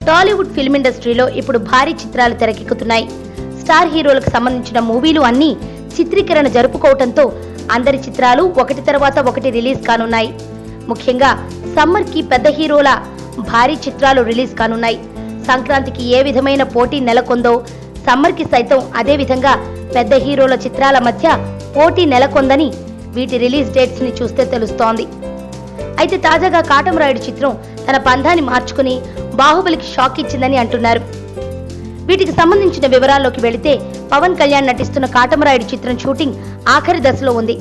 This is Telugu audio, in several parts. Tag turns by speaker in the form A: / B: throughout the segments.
A: టాలీవుడ్ ఫిల్మ్ ఇండస్ట్రీలో ఇప్పుడు భారీ చిత్రాలు తెరకెక్కుతున్నాయి. స్టార్ హీరోలకు సంబంధించిన మూవీలు అన్నీ చిత్రీకరణ జరుపుకోవడంతో అందరి చిత్రాలు ఒకటి తర్వాత ఒకటి రిలీజ్ కానున్నాయి. ముఖ్యంగా సమ్మర్ కి పెద్ద హీరోల భారీ చిత్రాలు రిలీజ్ కానున్నాయి. సంక్రాంతికి ఏ విధమైన పోటీ నెలకొందో సమ్మర్ కి సైతం అదే విధంగా పెద్ద హీరోల చిత్రాల మధ్య పోటీ నెలకొందని వీటి రిలీజ్ డేట్స్ ని చూస్తే తెలుస్తోంది. అయితే తాజాగా కాటమరాయుడు చిత్రం తన పంధాన్ని మార్చుకుని బాహుబలికి షాక్ ఇచ్చిందని అంటున్నారు. వీటికి సంబంధించిన వివరాల్లోకి వెళితే పవన్ కళ్యాణ్ నటిస్తున్న కాటమరాయుడు చిత్రం షూటింగ్ ఆఖరి దశలో ఉంది.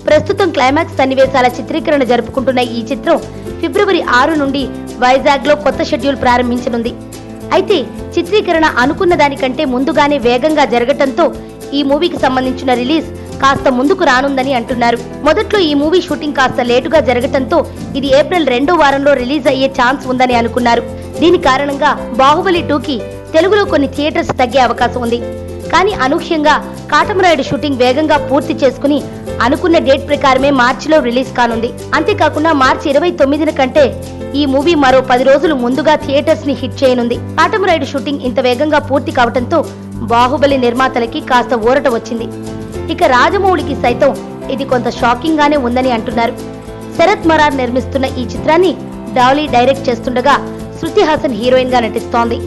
A: ప్రస్తుతం క్లైమాక్స్ సన్నివేశాల చిత్రీకరణ జరుపుకుంటున్న ఈ చిత్రం ఫిబ్రవరి 6 నుండి వైజాగ్ లో కొత్త షెడ్యూల్ ప్రారంభించనుంది. అయితే చిత్రీకరణ అనుకున్న దానికంటే ముందుగానే వేగంగా జరగటంతో ఈ మూవీకి సంబంధించిన రిలీజ్ కాస్త ముందుకు రానుందని అంటున్నారు. మొదట్లో ఈ మూవీ షూటింగ్ కాస్త లేటుగా జరగటంతో ఇది ఏప్రిల్ 2వ వారంలో రిలీజ్ అయ్యే ఛాన్స్ ఉందని అనుకున్నారు. దీని కారణంగా బాహుబలి 2కి తెలుగులో కొన్ని థియేటర్స్ తగ్గే అవకాశం ఉంది. కానీ అనూహ్యంగా కాటమరాయుడు షూటింగ్ వేగంగా పూర్తి చేసుకుని అనుకున్న డేట్ ప్రకారమే మార్చిలో రిలీజ్ కానుంది. అంతేకాకుండా మార్చి 29న కంటే ఈ మూవీ మరో 10 రోజులు ముందుగా థియేటర్స్ ని హిట్ చేయనుంది. కాటమరాయుడు షూటింగ్ ఇంత వేగంగా పూర్తి కావడంతో బాహుబలి నిర్మాతలకి కాస్త ఊరట వచ్చింది. ఇక రాజమౌళికి సైతం ఇది కొంత షాకింగ్ గానే ఉందని అంటున్నారు. శరత్ మరార్ నిర్మిస్తున్న ఈ చిత్రాన్ని డాలీ డైరెక్ట్ చేస్తుండగా శృతి హాసన్ హీరోయిన్ గా నటిస్తోంది.